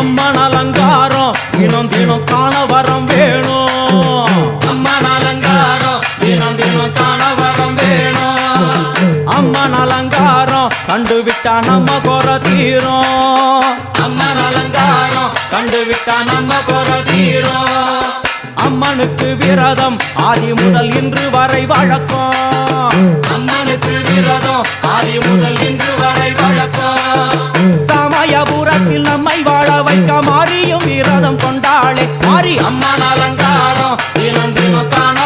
அம்மன் அலங்காரம் தினம் தினம் காண வரம் வேணும். அம்மன் அலங்காரம் தினம் தினம் காண வரம் வேணும். அம்மன் அலங்காரம் கண்டு விட்டா நம்ம குறை தீரும். அம்மன் அலங்காரம் கண்டு விட்டா நம்ம குறை தீரும். அம்மனுக்கு விரதம் ஆதி முதல் இன்று வரை வழக்கம். அம்மனுக்கு விரதம் ஆதி முதல் இன்று வரை வழக்கம். சமயபுரத்தில் நம்மை வாழ வைக்க மாறியும் விரதம் கொண்டாளே மாறி. அம்மன் அலங்காரம் தினம் தினம் காண